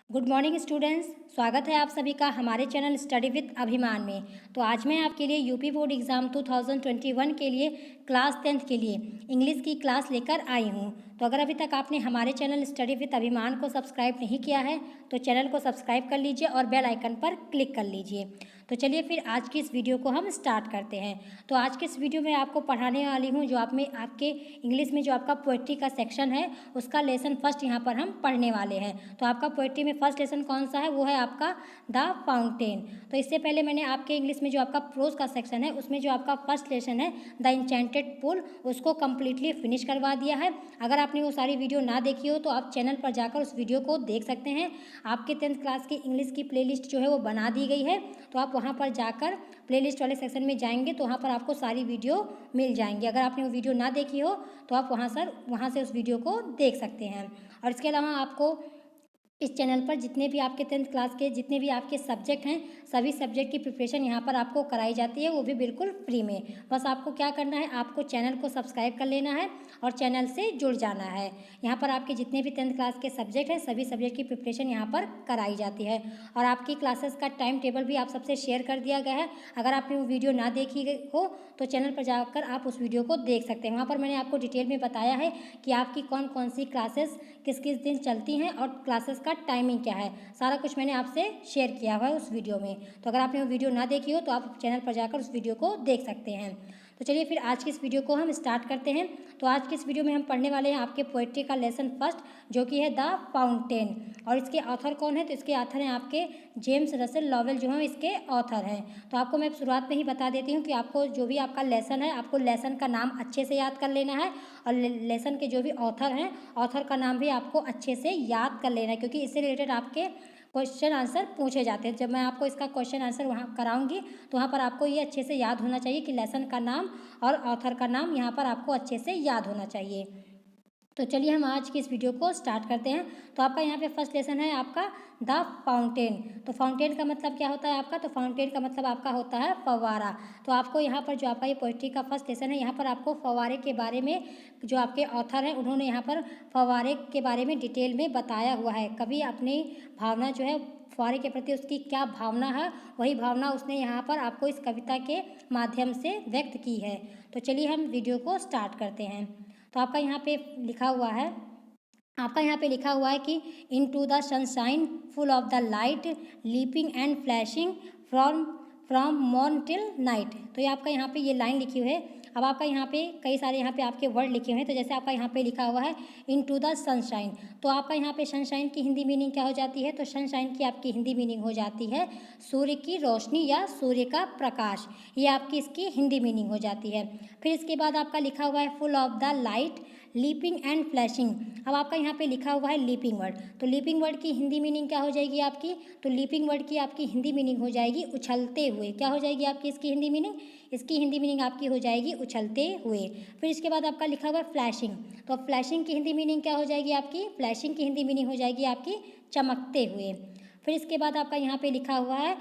Good morning students, स्वागत है आप सभी का हमारे चैनल स्टडी विद अभिमान में। तो आज मैं आपके लिए यूपी बोर्ड एग्ज़ाम 2021 के लिए क्लास 10th के लिए इंग्लिश की क्लास लेकर आई हूँ। तो अगर अभी तक आपने हमारे चैनल स्टडी विद अभिमान को सब्सक्राइब नहीं किया है तो चैनल को सब्सक्राइब कर लीजिए और बेल आइकन पर क्लिक कर लीजिए। तो चलिए फिर आज की इस वीडियो को हम स्टार्ट करते हैं। तो आज के इस वीडियो में आपको पढ़ाने वाली हूँ जो आप में आपके इंग्लिश में जो आपका पोएट्री का सेक्शन है उसका लेसन फर्स्ट यहाँ पर हम पढ़ने वाले हैं। तो आपका पोएट्री में फर्स्ट लेसन कौन सा है, वो है आपका द फाउंटेन। तो इससे पहले मैंने आपके इंग्लिश में जो आपका प्रोज का सेक्शन है उसमें जो आपका फर्स्ट लेसन है द इंचेंटेड पूल उसको कम्प्लीटली फिनिश करवा दिया है। अगर आपने वो सारी वीडियो ना देखी हो तो आप चैनल पर जाकर उस वीडियो को देख सकते हैं। आपके 10th क्लास की इंग्लिश की प्लेलिस्ट जो है वो बना दी गई है, तो आप वहाँ पर जाकर प्लेलिस्ट वाले सेक्शन में जाएंगे तो वहाँ पर आपको सारी वीडियो मिल जाएंगी। अगर आपने वो वीडियो ना देखी हो तो आप वहाँ से उस वीडियो को देख सकते हैं। और इसके अलावा आपको इस चैनल पर जितने भी आपके 10th क्लास के जितने भी आपके सब्जेक्ट हैं सभी सब्जेक्ट की प्रिपरेशन यहाँ पर आपको कराई जाती है, वो भी बिल्कुल फ्री में। बस आपको क्या करना है, आपको चैनल को सब्सक्राइब कर लेना है और चैनल से जुड़ जाना है। यहाँ पर आपके जितने भी 10th क्लास के सब्जेक्ट हैं सभी सब्जेक्ट की प्रिपरेशन यहाँ पर कराई जाती है। और आपकी क्लासेस का टाइम टेबल भी आप सबसे शेयर कर दिया गया है। अगर आपने वो वीडियो ना देखी हो तो चैनल पर जाकर आप उस वीडियो को देख सकते हैं। वहाँ पर मैंने आपको डिटेल में बताया है कि आपकी कौन कौन सी क्लासेस किस किस दिन चलती हैं और क्लासेस का टाइमिंग क्या है, सारा कुछ मैंने आपसे शेयर किया हुआ है उस वीडियो में। तो अगर आपने वो वीडियो ना देखी हो तो आप चैनल पर जाकर उस वीडियो को देख सकते हैं। तो चलिए फिर आज की इस वीडियो को हम स्टार्ट करते हैं। तो आज की इस वीडियो में हम पढ़ने वाले हैं आपके पोएट्री का लेसन फर्स्ट जो कि है द फाउंटेन। और इसके ऑथर कौन है, तो इसके ऑथर हैं आपके जेम्स रसेल लॉवेल जो हैं इसके ऑथर हैं। तो आपको मैं शुरुआत में ही बता देती हूँ कि आपको जो भी आपका लेसन है आपको लेसन का नाम अच्छे से याद कर लेना है और लेसन के जो भी ऑथर हैं ऑथर का नाम भी आपको अच्छे से याद कर लेना है, क्योंकि इससे रिलेटेड आपके क्वेश्चन आंसर पूछे जाते हैं। जब मैं आपको इसका क्वेश्चन आंसर वहाँ कराऊंगी तो वहाँ पर आपको ये अच्छे से याद होना चाहिए कि लेसन का नाम और ऑथर का नाम यहाँ पर आपको अच्छे से याद होना चाहिए। तो चलिए हम आज की इस वीडियो को स्टार्ट करते हैं। तो आपका यहाँ पे फर्स्ट लेसन है आपका द फाउंटेन। तो फाउंटेन का मतलब क्या होता है आपका, तो फाउंटेन का मतलब आपका होता है फव्वारा। तो आपको यहाँ पर जो आपका ये पोइट्री का फर्स्ट लेसन है यहाँ पर आपको फव्वारे के बारे में जो आपके ऑथर हैं उन्होंने यहाँ पर फव्वारे के बारे में डिटेल में बताया हुआ है। कभी अपनी भावना जो है फव्वारे के प्रति उसकी क्या भावना है वही भावना उसने यहाँ पर आपको इस कविता के माध्यम से व्यक्त की है। तो चलिए हम वीडियो को स्टार्ट करते हैं। तो आपका यहाँ पे लिखा हुआ है कि into the sunshine full of the light leaping and flashing from from morn till night. तो ये आपका यहाँ पे ये लाइन लिखी हुई है। अब आपका यहाँ पे कई सारे यहाँ पे आपके वर्ड लिखे हुए हैं। तो जैसे आपका यहाँ पे लिखा हुआ है इन टू द सनशाइन, तो आपका यहाँ पे सनशाइन की हिंदी मीनिंग क्या हो जाती है, तो सनशाइन की आपकी हिंदी मीनिंग हो जाती है सूर्य की रोशनी या सूर्य का प्रकाश। ये आपकी इसकी हिंदी मीनिंग हो जाती है। फिर इसके बाद आपका लिखा हुआ है full of the light leaping and flashing. अब आपका यहाँ पे लिखा हुआ है लीपिंग वर्ड, तो लीपिंग वर्ड की हिंदी मीनिंग क्या हो जाएगी आपकी, तो लीपिंग वर्ड की आपकी हिंदी मीनिंग हो जाएगी उछलते हुए। क्या हो जाएगी आपकी इसकी हिंदी मीनिंग, इसकी हिंदी मीनिंग आपकी हो जाएगी उछलते हुए। फिर इसके बाद आपका लिखा हुआ है फ्लैशिंग, तो फ्लैशिंग की हिंदी मीनिंग क्या हो जाएगी आपकी, फ्लैशिंग की हिंदी मीनिंग हो जाएगी आपकी चमकते हुए। फिर इसके बाद आपका यहाँ पे लिखा हुआ है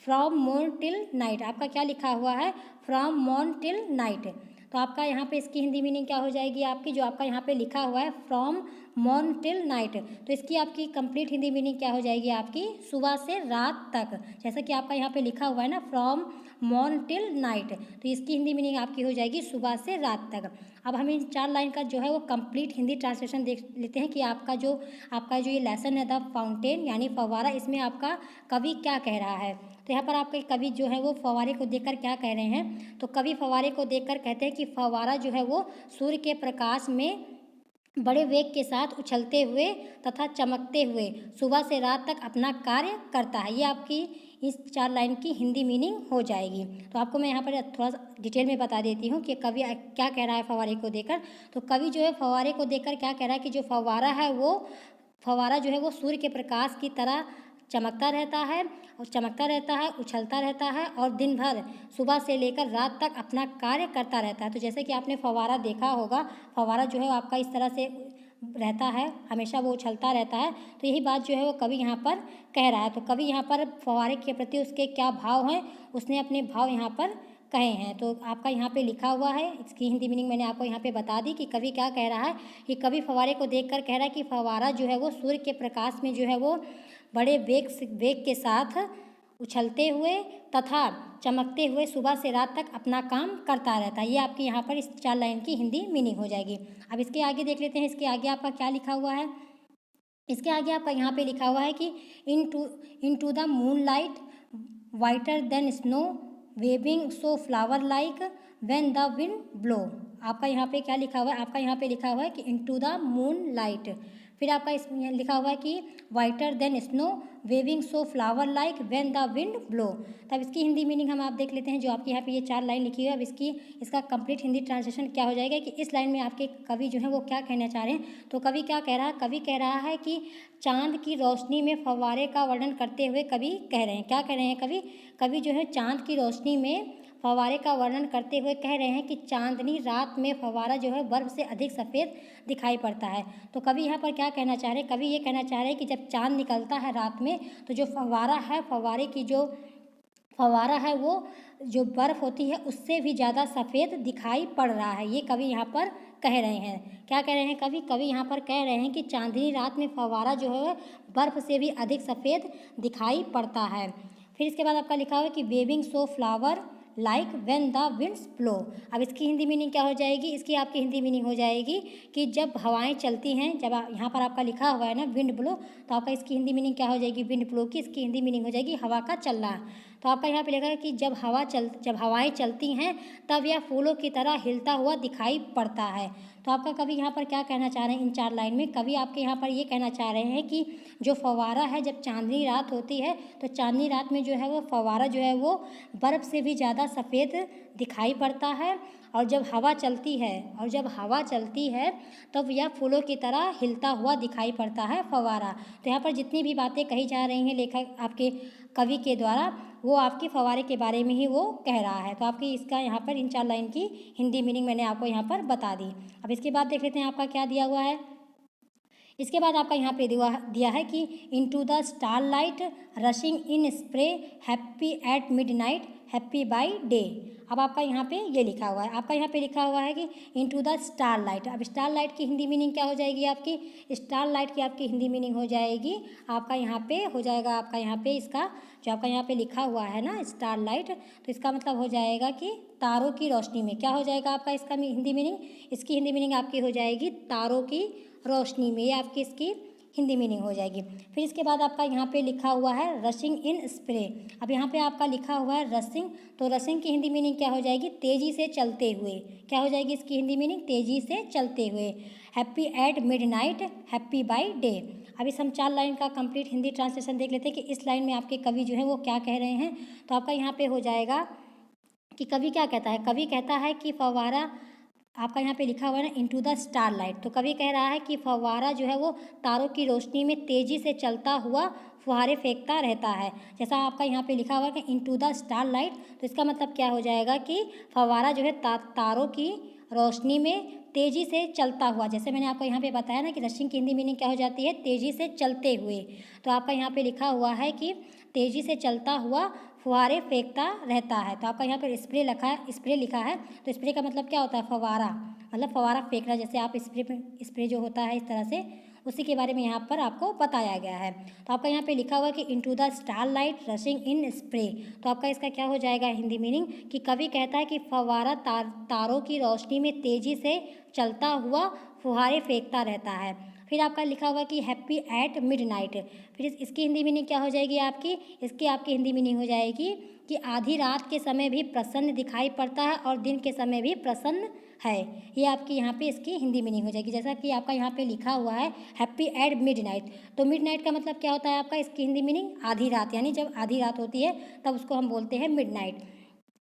फ्रॉम मॉर्न टिल नाइट। आपका क्या लिखा हुआ है, फ्रॉम मॉर्न टिल नाइट। तो आपका यहाँ पे इसकी हिंदी मीनिंग क्या हो जाएगी आपकी, जो आपका यहाँ पे लिखा हुआ है फ्रॉम मॉर्न टिल नाइट, तो इसकी आपकी कंप्लीट हिंदी मीनिंग क्या हो जाएगी आपकी सुबह से रात तक। जैसा कि आपका यहाँ पे लिखा हुआ है ना फ्रॉम मॉर्न टिल नाइट, तो इसकी हिंदी मीनिंग आपकी हो जाएगी सुबह से रात तक। अब हम इन 4 लाइन का जो है वो कंप्लीट हिंदी ट्रांसलेशन देख लेते हैं कि आपका जो ये लेसन है द फाउंटेन यानी फव्वारा, इसमें आपका कवि क्या कह रहा है। तो यहाँ पर आपके कवि जो है वो फव्वारे को देखकर क्या कह रहे हैं, तो कवि फव्वारे को देखकर कहते हैं कि फव्वारा जो है वो सूर्य के प्रकाश में बड़े वेग के साथ उछलते हुए तथा चमकते हुए सुबह से रात तक अपना कार्य करता है। ये आपकी इस 4 लाइन की हिंदी मीनिंग हो जाएगी। तो आपको मैं यहाँ पर थोड़ा सा डिटेल में बता देती हूँ कि कवि क्या कह रहा है फव्वारे को देखकर। तो कवि जो है फव्वारे को देखकर क्या कह रहा है कि जो फव्वारा जो है वो सूर्य के प्रकाश की तरह चमकता रहता है, उछलता रहता है और दिन भर सुबह से लेकर रात तक अपना कार्य करता रहता है। तो जैसे कि आपने फव्वारा देखा होगा, फव्वारा जो है आपका इस तरह से रहता है, हमेशा वो उछलता रहता है। तो यही बात जो है वो कवि यहाँ पर कह रहा है। तो कवि यहाँ पर फव्वारे के प्रति उसके क्या भाव हैं, उसने अपने भाव यहाँ पर कहे हैं। तो आपका यहाँ पे लिखा हुआ है, इसकी हिंदी मीनिंग मैंने आपको यहाँ पे बता दी कि कवि क्या कह रहा है, कि कवि फव्वारे को देखकर कह रहा है कि फव्वारा जो है वो सूर्य के प्रकाश में जो है वो बड़े वेग के साथ उछलते हुए तथा चमकते हुए सुबह से रात तक अपना काम करता रहता है। ये आपकी यहाँ पर इस 4 लाइन की हिंदी मीनिंग हो जाएगी। अब इसके आगे देख लेते हैं, इसके आगे आपका क्या लिखा हुआ है। इसके आगे आपका यहाँ पे लिखा हुआ है कि into the moonlight whiter than snow waving so flower like when the wind blow. आपका यहाँ पे क्या लिखा हुआ है, आपका यहाँ पे लिखा हुआ है कि into the moonlight, फिर आपका इसमें लिखा हुआ है कि whiter than snow waving so flower like when the wind blow. तब इसकी हिंदी मीनिंग हम आप देख लेते हैं, जो आपके यहाँ पे ये 4 लाइन लिखी हुई है। अब इसका कंप्लीट हिंदी ट्रांसलेशन क्या हो जाएगा कि इस लाइन में आपके कवि जो है वो क्या कहना चाह रहे हैं। तो कवि क्या कह रहा है, कवि कह रहा है कि चांद की रोशनी में फव्वारे का वर्णन करते हुए कवि कह रहे हैं, क्या कह रहे हैं कवि जो है चांद की रोशनी में फव्वारे का वर्णन करते हुए कह रहे हैं कि चांदनी रात में फव्वारा जो है बर्फ से अधिक सफ़ेद दिखाई पड़ता है। तो कवि यहाँ पर क्या कहना चाह रहे हैं, कवि ये कहना चाह रहे हैं कि जब चांद निकलता है रात में तो जो फव्वारा है, फव्वारे की जो फव्वारा है वो जो बर्फ़ होती है उससे भी ज़्यादा सफ़ेद दिखाई पड़ रहा है। ये कवि यहाँ पर कह रहे हैं, क्या कह रहे हैं कवि यहाँ पर कह रहे हैं कि चांदनी रात में फव्वारा जो है बर्फ़ से भी अधिक सफ़ेद दिखाई पड़ता है। फिर इसके बाद आपका लिखा हुआ है कि waving so flower like when the winds blow. अब इसकी हिंदी मीनिंग क्या हो जाएगी, इसकी आपकी हिंदी मीनिंग हो जाएगी कि जब हवाएं चलती हैं, जब यहाँ पर आपका लिखा हुआ है ना विंड ब्लो, तो आपका इसकी हिंदी मीनिंग क्या हो जाएगी, विंड ब्लो की इसकी हिंदी मीनिंग हो जाएगी हवा का चलना। तो आपका यहाँ पे लिखा है कि जब हवाएं चलती हैं तब यह फूलों की तरह हिलता हुआ दिखाई पड़ता है। तो आपका कवि यहाँ पर क्या कहना चाह रहे हैं, इन 4 लाइन में कवि आपके यहाँ पर ये कहना चाह रहे हैं कि जो फव्वारा है, जब चांदनी रात होती है तो चांदनी रात में जो है वो फव्वारा जो है वो बर्फ़ से भी ज़्यादा सफ़ेद दिखाई पड़ता है, और जब हवा चलती है तब यह फूलों की तरह हिलता हुआ दिखाई पड़ता है फव्वारा। तो यहाँ पर जितनी भी बातें कही जा रही हैं लेखक आपके कवि के द्वारा, वो आपकी फव्वारे के बारे में ही वो कह रहा है। तो आपकी इसका यहाँ पर इन 4 लाइन की हिंदी मीनिंग मैंने आपको यहाँ पर बता दी। अब इसके बाद देख लेते हैं आपका क्या दिया हुआ है। इसके बाद आपका यहाँ पे दिया है कि into the star light rushing in spray happy at midnight happy by day. अब आपका यहाँ पे ये लिखा हुआ है, आपका यहाँ पे लिखा हुआ है कि इनटू द स्टार लाइट। अब स्टार लाइट की हिंदी मीनिंग क्या हो जाएगी आपकी, स्टार लाइट की आपकी हिंदी मीनिंग हो जाएगी, आपका यहाँ पे हो जाएगा, आपका यहाँ पे इसका जो आपका यहाँ पे लिखा हुआ है ना स्टार लाइट, तो इसका मतलब हो जाएगा कि तारों की रोशनी में। क्या हो जाएगा आपका इसका हिंदी मीनिंग, इसकी हिंदी मीनिंग आपकी हो जाएगी तारों की रोशनी में, ये आपकी इसकी हिंदी मीनिंग हो जाएगी। फिर इसके बाद आपका यहाँ पे लिखा हुआ है रशिंग इन स्प्रे। अब यहाँ पे आपका लिखा हुआ है रशिंग, तो रशिंग की हिंदी मीनिंग क्या हो जाएगी, तेज़ी से चलते हुए। क्या हो जाएगी इसकी हिंदी मीनिंग, तेज़ी से चलते हुए। Happy at midnight happy by day. अब इस हम 4 लाइन का कंप्लीट हिंदी ट्रांसलेशन देख लेते हैं कि इस लाइन में आपके कवि जो है वो क्या कह रहे हैं। तो आपका यहाँ पे हो जाएगा कि कवि क्या कहता है, कवि कहता है कि फव्वारा, आपका यहाँ पे लिखा हुआ है ना इनटू द स्टार लाइट, तो कवि कह रहा है कि फव्वारा जो है वो तारों की रोशनी में तेज़ी से चलता हुआ फुहारे फेंकता रहता है। जैसा आपका यहाँ पे लिखा हुआ है कि इनटू द स्टार लाइट, तो इसका मतलब क्या हो जाएगा कि फव्वारा जो है तारों की रोशनी में तेज़ी से चलता हुआ, जैसे मैंने आपको यहाँ पे बताया ना कि रशिंग की हिंदी मीनिंग क्या हो जाती है, तेज़ी से चलते हुए। तो आपका यहाँ पे लिखा हुआ है कि तेज़ी से चलता हुआ फुहारे फेंकता रहता है। तो आपका यहाँ पर स्प्रे लिखा है, तो स्प्रे का मतलब क्या होता है, फव्वारा, मतलब फव्वारा फेंकना, जैसे आप स्प्रे जो होता है इस तरह से, उसी के बारे में यहाँ पर आपको बताया गया है। तो आपका यहाँ पे लिखा हुआ है कि into the star light rushing in spray, तो आपका इसका क्या हो जाएगा हिंदी मीनिंग कि कवि कहता है कि फव्वारा तारों की रोशनी में तेज़ी से चलता हुआ फुहारे फेंकता रहता है। फिर आपका लिखा हुआ कि हैप्पी एट मिडनाइट, फिर इसकी हिंदी मीनिंग क्या हो जाएगी आपकी, इसकी आपकी हिंदी मीनिंग हो जाएगी कि आधी रात के समय भी प्रसन्न दिखाई पड़ता है और दिन के समय भी प्रसन्न है। ये आपकी यहाँ पे इसकी हिंदी मीनिंग हो जाएगी। जैसा कि आपका यहाँ पे लिखा हुआ है हैप्पी एट मिडनाइट, तो मिडनाइट का मतलब क्या होता है आपका, इसकी हिंदी मीनिंग आधी रात, यानी जब आधी रात होती है तब उसको हम बोलते हैं मिडनाइट।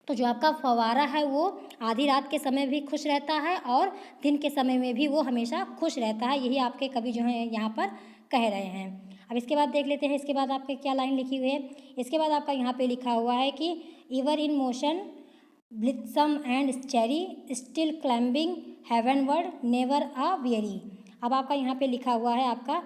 तो जो आपका फव्वारा है वो आधी रात के समय भी खुश रहता है और दिन के समय में भी वो हमेशा खुश रहता है, यही आपके कवि जो हैं यहाँ पर कह रहे हैं। अब इसके बाद देख लेते हैं, इसके बाद आपके क्या लाइन लिखी हुई है। इसके बाद आपका यहाँ पे लिखा हुआ है कि ever in motion blithesome and cheery still climbing heavenward never a weary. अब आपका यहाँ पे लिखा हुआ है आपका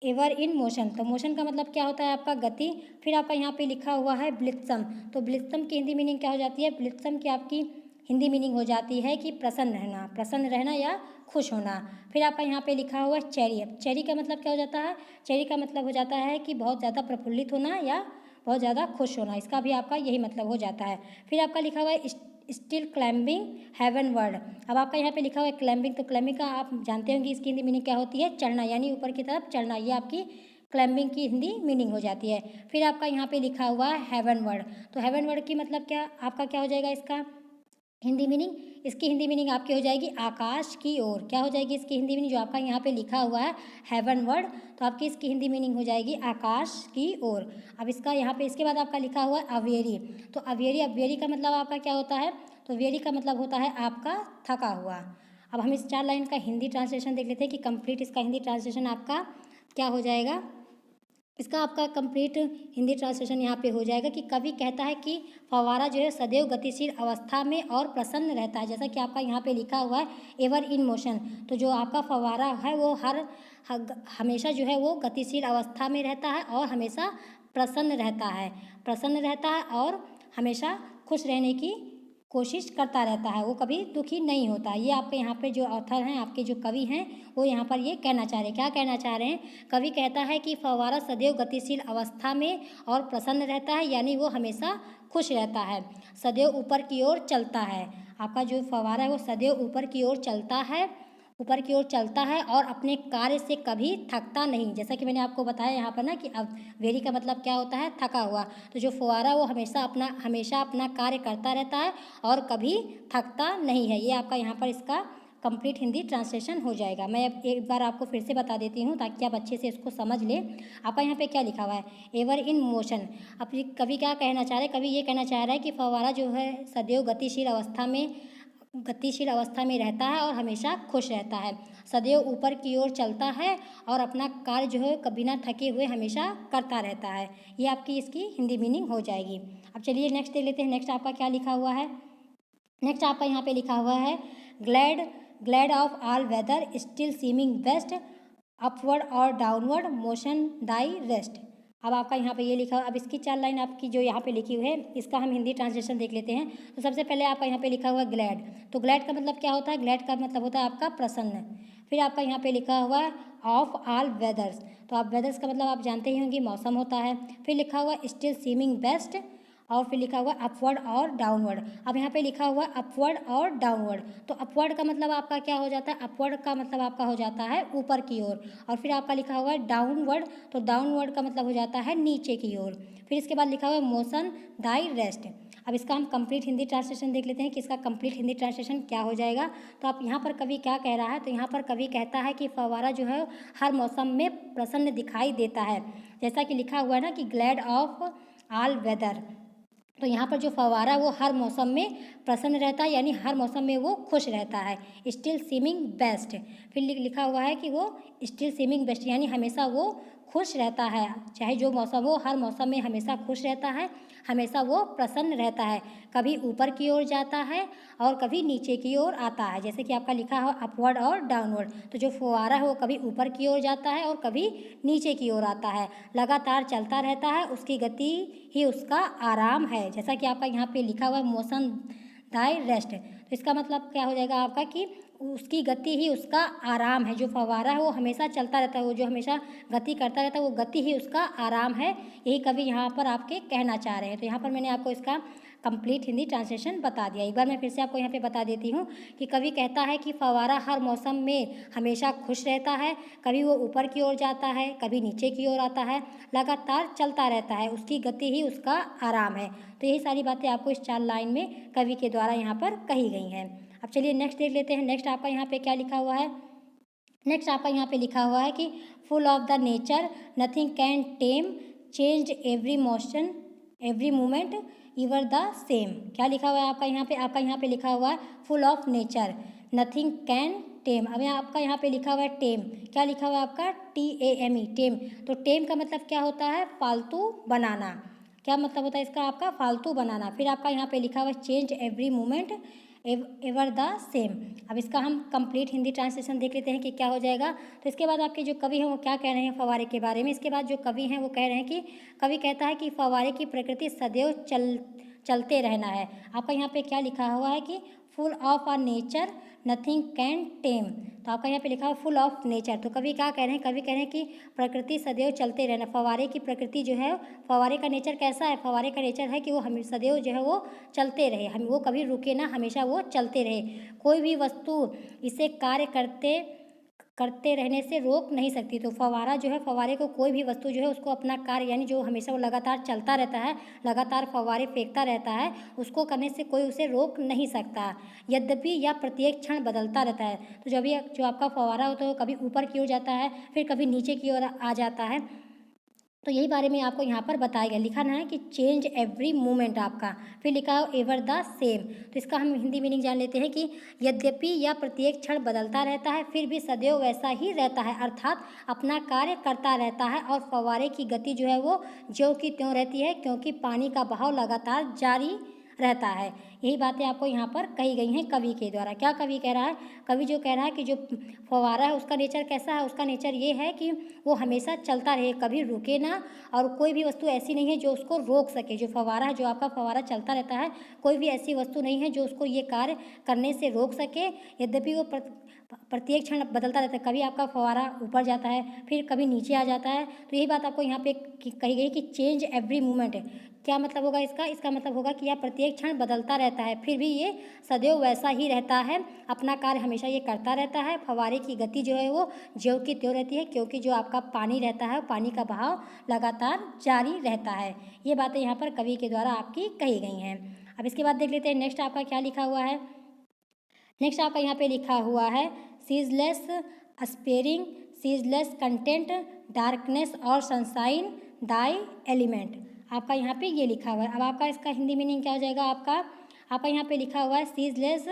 एवर इन मोशन, तो मोशन का मतलब क्या होता है आपका गति। फिर आपका यहाँ पे लिखा हुआ है ब्लित्सम, तो ब्लित्सम की हिंदी मीनिंग क्या हो जाती है, ब्लित्सम की आपकी हिंदी मीनिंग हो जाती है कि प्रसन्न रहना या खुश होना। फिर आपका यहाँ पे लिखा हुआ है चेरी। अब चेरी का मतलब क्या हो जाता है? चेरी का मतलब हो जाता है कि बहुत ज़्यादा प्रफुल्लित होना या बहुत ज़्यादा खुश होना, इसका भी आपका यही मतलब हो जाता है। फिर आपका लिखा हुआ है स्टिल क्लाइंबिंग हेवनवर्ड। अब आपका यहाँ पे लिखा हुआ है क्लाइंबिंग, तो क्लाइंबिंग का आप जानते होंगे इसकी हिंदी मीनिंग क्या होती है? चढ़ना, यानी ऊपर की तरफ चढ़ना, ये आपकी क्लाइंबिंग की हिंदी मीनिंग हो जाती है। फिर आपका यहाँ पे लिखा हुआ है हेवनवर्ड, तो हेवनवर्ड की मतलब क्या आपका क्या हो जाएगा इसका हिंदी मीनिंग? इसकी हिंदी मीनिंग आपकी हो जाएगी आकाश की ओर। क्या हो जाएगी इसकी हिंदी मीनिंग? जो आपका यहाँ पे लिखा हुआ है हेवनवर्ड, तो आपकी इसकी हिंदी मीनिंग हो जाएगी आकाश की ओर। अब इसका यहाँ पे इसके बाद आपका लिखा हुआ है अवेरी, तो अवेरी का मतलब आपका क्या होता है? तो वेरी का मतलब होता है आपका थका हुआ। अब हम इस 4 लाइन का हिंदी ट्रांसलेशन देख लेते हैं कि कंप्लीट इसका हिंदी ट्रांसलेशन आपका क्या हो जाएगा। इसका आपका कंप्लीट हिंदी ट्रांसलेशन यहाँ पे हो जाएगा कि कवि कहता है कि फव्वारा जो है सदैव गतिशील अवस्था में और प्रसन्न रहता है। जैसा कि आपका यहाँ पे लिखा हुआ है एवर इन मोशन, तो जो आपका फव्वारा है वो हमेशा जो है वो गतिशील अवस्था में रहता है और हमेशा प्रसन्न रहता है और हमेशा खुश रहने की कोशिश करता रहता है, वो कभी दुखी नहीं होता। ये आपके यहाँ पे जो ऑथर हैं, आपके जो कवि हैं, वो यहाँ पर ये कहना चाह रहे हैं। क्या कहना चाह रहे हैं? कवि कहता है कि फव्वारा सदैव गतिशील अवस्था में और प्रसन्न रहता है, यानी वो हमेशा खुश रहता है। सदैव ऊपर की ओर चलता है। आपका जो फव्वारा है वो सदैव ऊपर की ओर चलता है और अपने कार्य से कभी थकता नहीं। जैसा कि मैंने आपको बताया यहाँ पर ना कि अब वेरी का मतलब क्या होता है? थका हुआ। तो जो फव्वारा वो हमेशा अपना कार्य करता रहता है और कभी थकता नहीं है। ये आपका यहाँ पर इसका कंप्लीट हिंदी ट्रांसलेशन हो जाएगा। मैं अब एक बार आपको फिर से बता देती हूँ ताकि आप अच्छे से इसको समझ लें। आपका यहाँ पे क्या लिखा हुआ है? Ever in motion. अब ये कवि क्या कहना चाह रहे हैं? कवि ये कहना चाह रहा है कि फव्वारा जो है सदैव गतिशील अवस्था में रहता है और हमेशा खुश रहता है। सदैव ऊपर की ओर चलता है और अपना कार्य जो है कभी ना थके हुए हमेशा करता रहता है। ये आपकी इसकी हिंदी मीनिंग हो जाएगी। अब चलिए नेक्स्ट देख लेते हैं। नेक्स्ट आपका क्या लिखा हुआ है? नेक्स्ट आपका यहाँ पे लिखा हुआ है glad of all weather still seeming best upward और डाउनवर्ड मोशन दाई रेस्ट। अब आपका यहाँ पे ये लिखा हुआ, अब इसकी 4 लाइन आपकी जो यहाँ पे लिखी हुई है इसका हम हिंदी ट्रांसलेशन देख लेते हैं। तो सबसे पहले आपका यहाँ पे लिखा हुआ है ग्लैड, तो ग्लैड का मतलब क्या होता है? ग्लैड का मतलब होता है आपका प्रसन्न। फिर आपका यहाँ पे लिखा हुआ है ऑफ ऑल वेदर्स, तो आप वेदर्स का मतलब आप जानते ही होंगे मौसम होता है। फिर लिखा हुआ है स्टिल सीमिंग बेस्ट और फिर लिखा हुआ अपवर्ड और डाउनवर्ड। अब यहाँ पे लिखा हुआ अपवर्ड और डाउनवर्ड, तो अपवर्ड का मतलब आपका क्या हो जाता है? अपवर्ड का मतलब आपका हो जाता है ऊपर की ओर। और फिर आपका लिखा हुआ है डाउनवर्ड, तो डाउनवर्ड का मतलब हो जाता है नीचे की ओर। फिर इसके बाद लिखा हुआ है मोशन दाई रेस्ट। अब इसका हम कंप्लीट हिंदी ट्रांसलेशन देख लेते हैं कि इसका कंप्लीट हिंदी ट्रांसलेशन क्या हो जाएगा। तो आप यहाँ पर कवि क्या कह रहा है? तो यहाँ पर कवि कहता है कि फव्वारा जो है हर मौसम में प्रसन्न दिखाई देता है। जैसा कि लिखा हुआ है ना कि ग्लैड ऑफ ऑल वेदर, तो यहाँ पर जो फव्वारा वो हर मौसम में प्रसन्न रहता है, यानी हर मौसम में वो खुश रहता है। स्टिल सीमिंग बेस्ट, फिर लिखा हुआ है कि वो स्टिल सीमिंग बेस्ट, यानी हमेशा वो खुश रहता है। चाहे जो मौसम हो, हर मौसम में हमेशा खुश रहता है, हमेशा वो प्रसन्न रहता है। कभी ऊपर की ओर जाता है और कभी नीचे की ओर आता है। जैसे कि आपका लिखा हो अपवर्ड और डाउनवर्ड, तो जो फव्वारा है वो कभी ऊपर की ओर जाता है और कभी नीचे की ओर आता है। लगातार चलता रहता है, उसकी गति ही उसका आराम है। जैसा कि आपका यहाँ पे लिखा हुआ है मोशन दाई रेस्ट, तो इसका मतलब क्या हो जाएगा आपका कि उसकी गति ही उसका आराम है। जो फव्वारा है वो हमेशा चलता रहता है, वो जो हमेशा गति करता रहता है, वो गति ही उसका आराम है। यही कवि यहाँ पर आपके कहना चाह रहे हैं। तो यहाँ पर मैंने आपको इसका कंप्लीट हिंदी ट्रांसलेशन बता दिया। एक बार मैं फिर से आपको यहाँ पे बता देती हूँ कि कवि कहता है कि फव्वारा हर मौसम में हमेशा खुश रहता है, कभी वो ऊपर की ओर जाता है, कभी नीचे की ओर आता है, लगातार चलता रहता है, उसकी गति ही उसका आराम है। तो यही सारी बातें आपको इस 4 लाइन में कवि के द्वारा यहाँ पर कही गई हैं। अब चलिए नेक्स्ट देख लेते हैं। नेक्स्ट आपका यहाँ पे क्या लिखा हुआ है? नेक्स्ट आपका यहाँ पे लिखा हुआ है कि full of the nature nothing can tame change every motion every moment you're the same. क्या लिखा हुआ है आपका यहाँ पे? आपका यहाँ पे लिखा हुआ है full of nature nothing can टेम। अब आपका यहाँ पे लिखा हुआ है टेम। क्या लिखा हुआ है आपका? TAME टेम। तो टेम का मतलब क्या होता है? फालतू बनाना। क्या मतलब होता है इसका? आपका फालतू बनाना। फिर आपका यहाँ पे लिखा हुआ है change every moment ever the same. अब इसका हम कंप्लीट हिंदी ट्रांसलेशन देख लेते हैं कि क्या हो जाएगा। तो इसके बाद आपके जो कवि हैं वो क्या कह रहे हैं फव्वारे के बारे में। इसके बाद जो कवि हैं वो कह रहे हैं कि कवि कहता है कि फव्वारे की प्रकृति सदैव चलते रहना है। आपका यहाँ पे क्या लिखा हुआ है कि full of a nature nothing can टेम। तो आपका यहाँ पे लिखा हुआ फुल ऑफ नेचर। तो कवि क्या कह रहे हैं, कवि कह रहे हैं कि प्रकृति सदैव चलते रहना। फव्वारे की प्रकृति जो है, फव्वारे का नेचर कैसा है, फव्वारे का नेचर है कि वो हम सदैव जो है वो चलते रहे, हम वो कभी रुके ना, हमेशा वो चलते रहे। कोई भी वस्तु इसे कार्य करते रहने से रोक नहीं सकती। तो फव्वारा जो है, फव्वारे को कोई भी वस्तु जो है उसको अपना कार्य यानी जो हमेशा वो लगातार चलता रहता है, लगातार फव्वारे फेंकता रहता है, उसको करने से कोई उसे रोक नहीं सकता। यद्यपि यह प्रत्येक क्षण बदलता रहता है। तो जब ये जो आपका फव्वारा होता है वो कभी ऊपर की ओर जाता है, फिर कभी नीचे की ओर आ जाता है। तो यही बारे में आपको यहाँ पर बताया गया, लिखा ना है कि चेंज एवरी मोमेंट आपका, फिर लिखा हो एवर द सेम। तो इसका हम हिंदी मीनिंग जान लेते हैं कि यद्यपि यह प्रत्येक क्षण बदलता रहता है, फिर भी सदैव वैसा ही रहता है, अर्थात अपना कार्य करता रहता है। और फव्वारे की गति जो है वो ज्यों की त्यों रहती है, क्योंकि पानी का बहाव लगातार जारी रहता है। यही बातें आपको यहाँ पर कही गई हैं कवि के द्वारा। क्या कवि कह रहा है, कवि जो कह रहा है कि जो फव्वारा है उसका नेचर कैसा है, उसका नेचर ये है कि वो हमेशा चलता रहे, कभी रुके ना, और कोई भी वस्तु ऐसी नहीं है जो उसको रोक सके। जो फव्वारा है, जो आपका फव्वारा चलता रहता है, कोई भी ऐसी वस्तु नहीं है जो उसको ये कार्य करने से रोक सके। यद्यपि वो प्रत्येक क्षण बदलता रहता है, कभी आपका फव्वारा ऊपर जाता है, फिर कभी नीचे आ जाता है। तो यही बात आपको यहाँ पे कही गई कि चेंज एवरी मोमेंट है। क्या मतलब होगा इसका, इसका मतलब होगा कि यह प्रत्येक क्षण बदलता रहता है, फिर भी ये सदैव वैसा ही रहता है, अपना कार्य हमेशा ये करता रहता है। फव्वारे की गति जो है वो ज्यों की त्यों रहती है, क्योंकि जो आपका पानी रहता है, पानी का बहाव लगातार जारी रहता है। ये बातें यहाँ पर कवि के द्वारा आपकी कही गई हैं। अब इसके बाद देख लेते हैं नेक्स्ट आपका क्या लिखा हुआ है। नेक्स्ट आपका यहाँ पे लिखा हुआ है सीजलेस अस्पेयरिंग, सीजलेस कंटेंट, डार्कनेस और सनशाइन, दाई एलिमेंट। आपका यहाँ पे ये लिखा हुआ है। अब आपका इसका हिंदी मीनिंग क्या हो जाएगा, आपका यहाँ पे लिखा हुआ है सीजलेस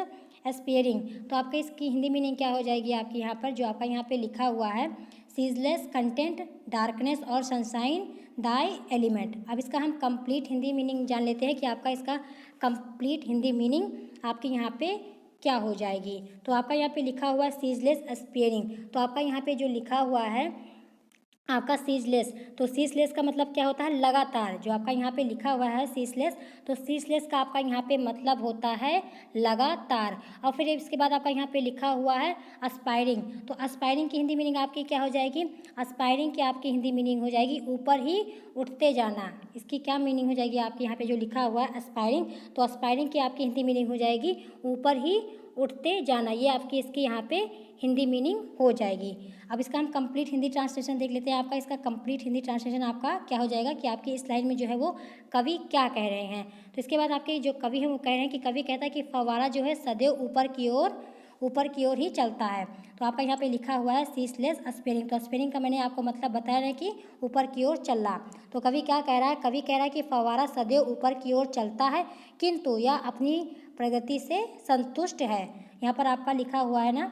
एस्पेयरिंग। तो आपका इसकी हिंदी मीनिंग क्या हो जाएगी आपकी यहाँ पर, जो आपका यहाँ पे लिखा हुआ है सीजलेस कंटेंट, डार्कनेस और सनशाइन, दाई एलिमेंट। अब इसका हम कंप्लीट हिंदी मीनिंग जान लेते हैं कि आपका इसका कंप्लीट हिंदी मीनिंग आपके यहाँ पे क्या हो जाएगी। तो आपका यहाँ पे लिखा हुआ है सीजलेस एस्पेयरिंग। तो आपका यहाँ पे जो लिखा हुआ है आपका सीजलेस, तो सीजलेस का मतलब क्या होता है, लगातार। जो आपका यहाँ पे लिखा हुआ है सीजलेस, तो सीजलेस का आपका यहाँ पे मतलब होता है लगातार। और फिर इसके बाद आपका यहाँ पे लिखा हुआ है अस्पायरिंग। तो अस्पायरिंग की हिंदी मीनिंग आपकी क्या हो जाएगी, अस्पायरिंग की आपकी हिंदी मीनिंग हो जाएगी ऊपर ही उठते जाना। इसकी क्या मीनिंग हो जाएगी आपके यहाँ पे जो लिखा हुआ है अस्पायरिंग, तो अस्पायरिंग की आपकी हिंदी मीनिंग हो जाएगी ऊपर ही उठते जाना। ये आपकी इसकी यहाँ पे हिंदी मीनिंग हो जाएगी। अब इसका हम कंप्लीट हिंदी ट्रांसलेशन देख लेते हैं। आपका इसका कंप्लीट हिंदी ट्रांसलेशन आपका क्या हो जाएगा कि आपकी इस लाइन में जो है वो कवि क्या कह रहे हैं। तो इसके बाद आपके जो कवि हैं वो कह रहे हैं कि कवि कहता है कि फव्वारा जो है सदैव ऊपर की ओर ही चलता है। तो आपका यहाँ पे लिखा हुआ है सीजलेस अस्पेयरिंग। तो अस्पेयरिंग का मैंने आपको मतलब बताया है कि ऊपर की ओर चलना। तो कवि क्या कह रहा है, कवि कह रहा है कि फव्वारा सदैव ऊपर की ओर चलता है, किंतु यह अपनी प्रगति से संतुष्ट है। यहाँ पर आपका लिखा हुआ है ना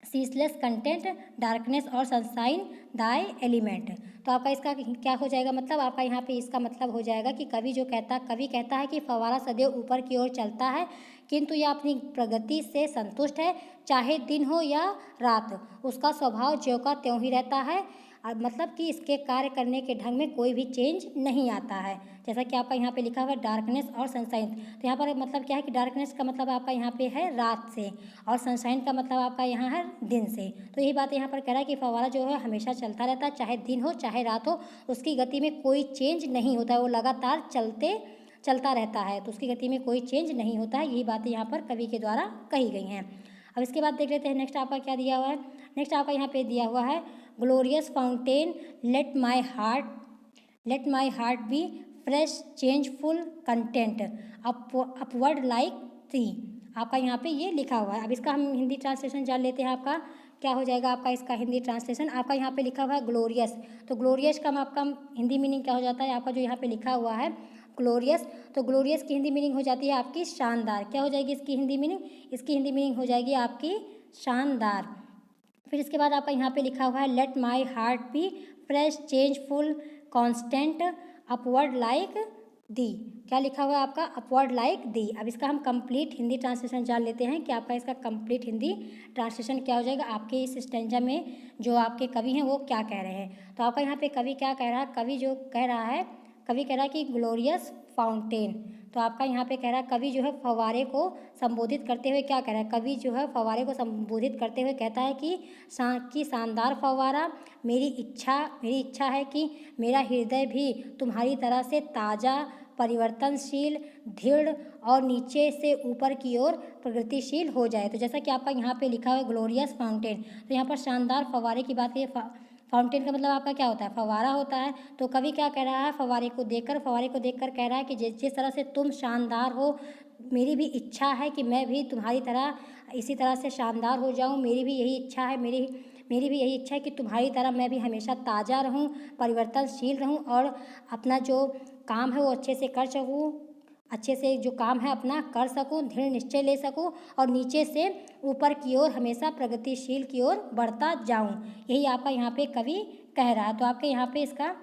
सीजलेस कंटेंट, डार्कनेस और सनशाइन, दाई एलिमेंट। तो आपका इसका क्या हो जाएगा मतलब, आपका यहाँ पे इसका मतलब हो जाएगा कि कवि कहता है कि फव्वारा सदैव ऊपर की ओर चलता है, किंतु यह अपनी प्रगति से संतुष्ट है, चाहे दिन हो या रात, उसका स्वभाव ज्यों का त्यों ही रहता है। मतलब कि इसके कार्य करने के ढंग में कोई भी चेंज नहीं आता है। जैसा कि आपका यहाँ पे लिखा हुआ है डार्कनेस और सनशाइन। तो यहाँ पर मतलब क्या है कि डार्कनेस का मतलब आपका यहाँ पे है रात से, और सनशाइन का मतलब आपका यहाँ है दिन से। तो यही बात यहाँ पर कह रहा है कि फव्वारा जो है हमेशा चलता रहता है, चाहे दिन हो चाहे रात हो, उसकी गति में कोई चेंज नहीं होता है, वो लगातार चलता रहता है, तो उसकी गति में कोई चेंज नहीं होता है। यही बातें यहाँ पर कवि के द्वारा कही गई हैं। अब इसके बाद देख लेते हैं नेक्स्ट आपका क्या दिया हुआ है। नेक्स्ट आपका यहाँ पे दिया हुआ है glorious fountain, let my heart be fresh changeful content, upward like tree. आपका यहाँ पे ये लिखा हुआ है। अब इसका हम हिंदी ट्रांसलेशन जान लेते हैं। आपका क्या हो जाएगा, आपका इसका हिंदी ट्रांसलेशन आपका यहाँ पे लिखा हुआ है ग्लोरियस। तो ग्लोरियस का आपका हिंदी मीनिंग क्या हो जाता है, आपका जो यहाँ पे लिखा हुआ है ग्लोरियस, तो ग्लोरियस की हिंदी मीनिंग हो जाती है आपकी शानदार। क्या हो जाएगी इसकी हिंदी मीनिंग, इसकी हिंदी मीनिंग हो जाएगी आपकी शानदार। फिर इसके बाद आपका यहाँ पे लिखा हुआ है let my heart be fresh changeful constant, upward like thee. क्या लिखा हुआ है आपका, अपवर्ड लाइक दी। अब इसका हम कंप्लीट हिंदी ट्रांसलेशन जान लेते हैं कि आपका इसका कंप्लीट हिंदी ट्रांसलेशन क्या हो जाएगा आपके इस स्टैंजा में जो आपके कवि हैं वो क्या कह रहे हैं। तो आपका यहाँ पे कवि क्या कह रहा है, कवि जो कह रहा है कवि कह रहा है कि ग्लोरियस फाउंटेन। तो आपका यहाँ पे कह रहा है कवि जो है फव्वारे को संबोधित करते हुए क्या कह रहा है, कवि जो है फव्वारे को संबोधित करते हुए कहता है कि शानदार फव्वारा, मेरी इच्छा है कि मेरा हृदय भी तुम्हारी तरह से ताज़ा, परिवर्तनशील, दृढ़ और नीचे से ऊपर की ओर प्रगतिशील हो जाए। तो जैसा कि आपका यहाँ पे लिखा हुआ है ग्लोरियस फाउंटेन, तो यहाँ पर शानदार फव्वारे की बात है। फाउंटेन का मतलब आपका क्या होता है, फव्वारा होता है। तो कवि क्या कह रहा है, फव्वारे को देखकर कह रहा है कि जिस तरह से तुम शानदार हो, मेरी भी इच्छा है कि मैं भी तुम्हारी तरह इसी तरह से शानदार हो जाऊं। मेरी भी यही इच्छा है, मेरी भी यही इच्छा है कि तुम्हारी तरह मैं भी हमेशा ताज़ा रहूं, परिवर्तनशील रहूं और अपना जो काम है वो अच्छे से कर सकूं, अच्छे से जो काम है अपना कर सकूं, दृढ़ निश्चय ले सकूं और नीचे से ऊपर की ओर हमेशा प्रगतिशील की ओर बढ़ता जाऊं। यही आपका यहाँ पे कवि कह रहा है। तो आपके यहाँ पे इसका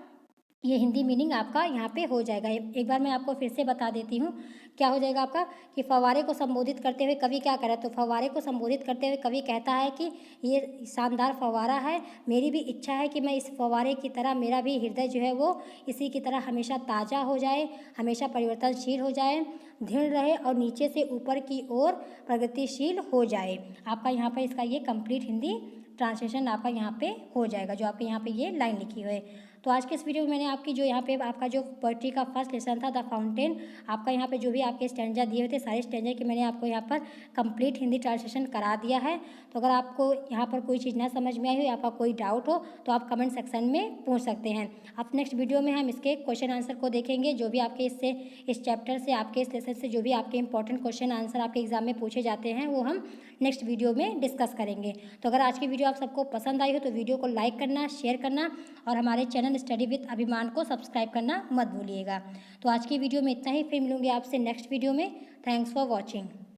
ये हिंदी मीनिंग आपका यहाँ पे हो जाएगा। एक बार मैं आपको फिर से बता देती हूँ क्या हो जाएगा आपका, कि फव्वारे को संबोधित करते हुए कवि क्या कर रहा है। तो फव्वारे को संबोधित करते हुए कवि कहता है कि ये शानदार फव्वारा है, मेरी भी इच्छा है कि मैं इस फव्वारे की तरह, मेरा भी हृदय जो है वो इसी की तरह हमेशा ताज़ा हो जाए, हमेशा परिवर्तनशील हो जाए, दृढ़ रहे और नीचे से ऊपर की ओर प्रगतिशील हो जाए। आपका यहाँ पर इसका ये कंप्लीट हिंदी ट्रांसलेशन आपका यहाँ पे हो जाएगा, जो आपके यहाँ पे ये लाइन लिखी हुई है। तो आज के इस वीडियो में मैंने आपकी जो यहाँ पे आपका जो पोइट्री का फर्स्ट लेसन था द फाउंटेन, आपका यहाँ पे जो भी आपके स्टैंजा दिए हुए थे सारे स्टैंजा की मैंने आपको यहाँ पर कंप्लीट हिंदी ट्रांसलेशन करा दिया है। तो अगर आपको यहाँ पर कोई चीज़ ना समझ में आई हो या आपका कोई डाउट हो तो आप कमेंट सेक्शन में पूछ सकते हैं। अब नेक्स्ट वीडियो में हम इसके क्वेश्चन आंसर को देखेंगे, जो भी आपके इस चैप्टर से, आपके इस लेसन से जो भी आपके इंपॉर्टेंट क्वेश्चन आंसर आपके एग्जाम में पूछे जाते हैं वो हम नेक्स्ट वीडियो में डिस्कस करेंगे। तो अगर आज की वीडियो आप सबको पसंद आई हो तो वीडियो को लाइक करना, शेयर करना और हमारे चैनल स्टडी विद अभिमान को सब्सक्राइब करना मत भूलिएगा। तो आज की वीडियो में इतना ही, फिर मिलूंगी आपसे नेक्स्ट वीडियो में। Thanks for watching.